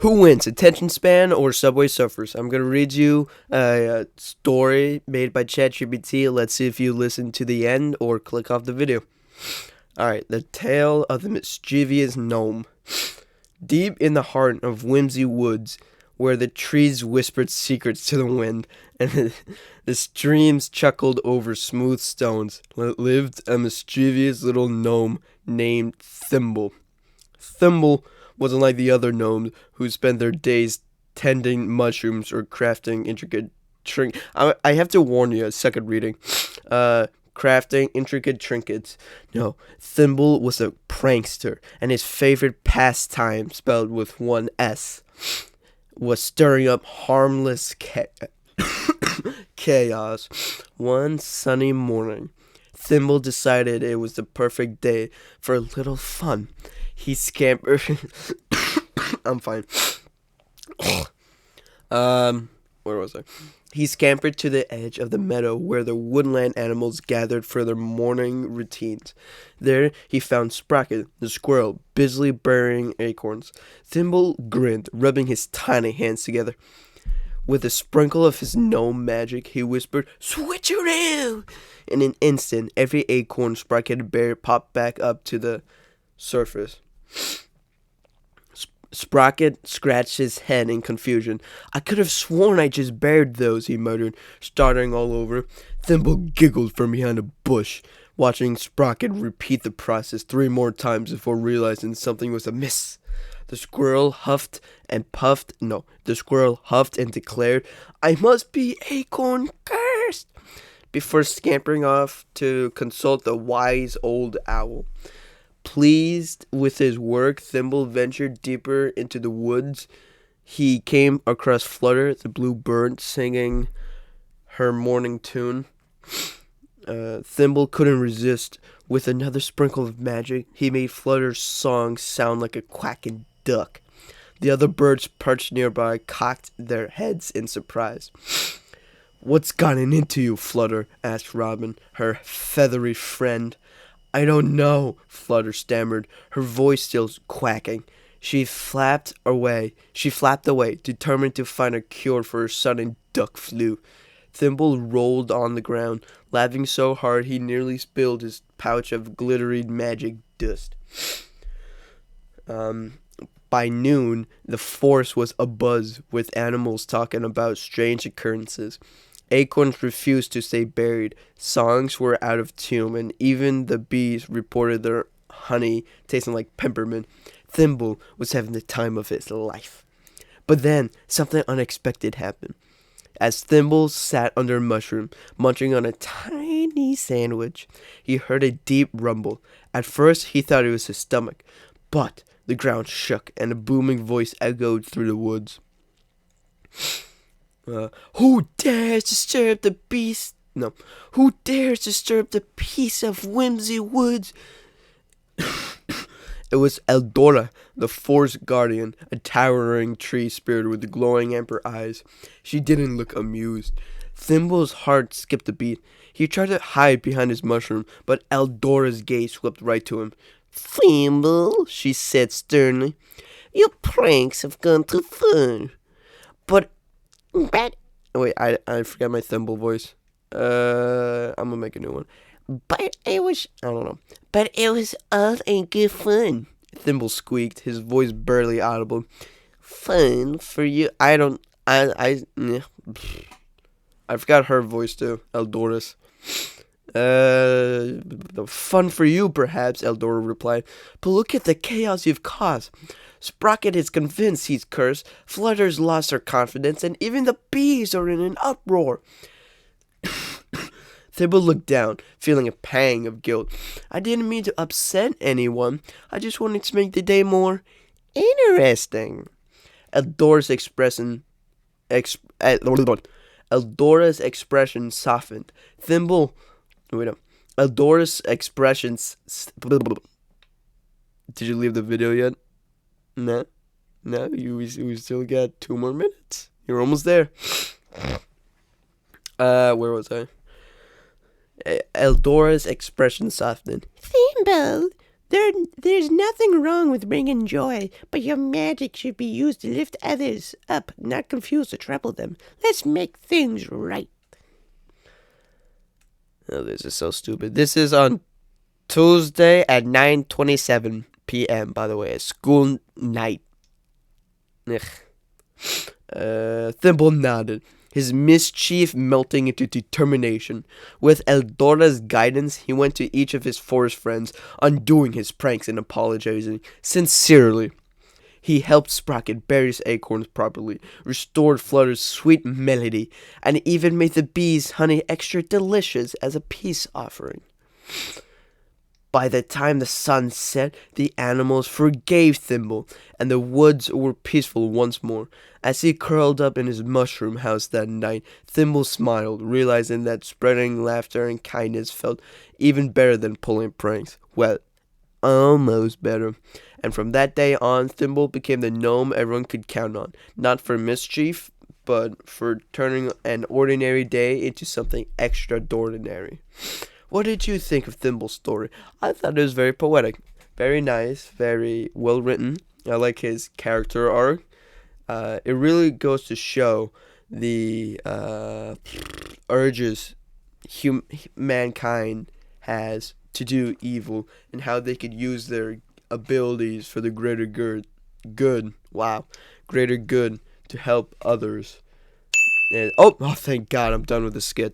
Who wins, attention span or Subway Surfers? I'm going to read you a story made by ChatGPT. Let's see if you listen to the end or click off the video. Alright, the tale of the mischievous gnome. Deep in the heart of Whimsy Woods, where the trees whispered secrets to the wind and the streams chuckled over smooth stones, lived a mischievous little gnome named Thimble. Thimble wasn't like the other gnomes who spent their days tending mushrooms or crafting intricate I have to warn you, a second reading. Crafting intricate trinkets. No, Thimble was a prankster, and his favorite pastime, spelled with one S, was stirring up harmless chaos. One sunny morning, Thimble decided it was the perfect day for a little fun. He scampered. I'm fine. Where was I? He scampered to the edge of the meadow where the woodland animals gathered for their morning routines. There he found Sprocket, the squirrel, busily burying acorns. Thimble grinned, rubbing his tiny hands together. With a sprinkle of his gnome magic, he whispered, "Switcheroo!" In an instant, every acorn Sprocket had buried popped back up to the surface. Sprocket scratched his head in confusion. "I could have sworn I just buried those," he muttered, starting all over. Thimble giggled from behind a bush, watching Sprocket repeat the process 3 more times before realizing something was amiss. The squirrel huffed and declared, "I must be acorn cursed," before scampering off to consult the wise old owl. Pleased with his work, Thimble ventured deeper into the woods. He came across Flutter, the blue bird, singing her morning tune. Thimble couldn't resist. With another sprinkle of magic, he made Flutter's song sound like a quacking duck. The other birds perched nearby cocked their heads in surprise. "What's gotten into you, Flutter?" asked Robin, her feathery friend. "I don't know," Flutter stammered, her voice still quacking. She flapped away, determined to find a cure for her sudden duck flu. Thimble rolled on the ground, laughing so hard he nearly spilled his pouch of glittery magic dust. By noon, the forest was abuzz with animals talking about strange occurrences. Acorns refused to stay buried, songs were out of tune, and even the bees reported their honey tasting like peppermint. Thimble was having the time of his life. But then, something unexpected happened. As Thimble sat under a mushroom, munching on a tiny sandwich, he heard a deep rumble. At first, he thought it was his stomach, but the ground shook, and a booming voice echoed through the woods. Who dares disturb the peace of Whimsy Woods? It was Eldora, the forest guardian, a towering tree spirit with glowing amber eyes. She didn't look amused. Thimble's heart skipped a beat. He tried to hide behind his mushroom, but Eldora's gaze swept right to him. "Thimble," she said sternly, "your pranks have gone too far. But wait, I forgot my Thimble voice. I'm gonna make a new one. But it was all in good fun," Thimble squeaked, his voice barely audible. "Fun for you? I forgot her voice too, Eldora's. Fun for you, perhaps," Eldora replied. "But look at the chaos you've caused. Sprocket is convinced he's cursed, Flutter's lost her confidence, and even the bees are in an uproar." Thimble looked down, feeling a pang of guilt. "I didn't mean to upset anyone. I just wanted to make the day more interesting." Eldora's expression softened. Eldora's expressions. Did you leave the video yet? No? No? We still got 2 more minutes. You're almost there. Where was I? Eldora's expression softened. "Thimble," There's nothing wrong with bringing joy, but your magic should be used to lift others up, not confuse or trouble them. Let's make things right. Oh, this is so stupid. This is on Tuesday at 9:27 p.m. By the way, a school night. Ugh. Thimble nodded, his mischief melting into determination. With Eldora's guidance, he went to each of his forest friends, undoing his pranks and apologizing sincerely. He helped Sprocket bury his acorns properly, restored Flutter's sweet melody, and even made the bees' honey extra delicious as a peace offering. By the time the sun set, the animals forgave Thimble, and the woods were peaceful once more. As he curled up in his mushroom house that night, Thimble smiled, realizing that spreading laughter and kindness felt even better than pulling pranks. Well, almost better. And from that day on, Thimble became the gnome everyone could count on, not for mischief, but for turning an ordinary day into something extraordinary. What did you think of Thimble's story? I thought it was very poetic, very nice, very well written. I like his character arc. It really goes to show the urges mankind has to do evil and how they could use their abilities for the greater good. Good. Wow, greater good to help others. And, oh, thank God, I'm done with the skit.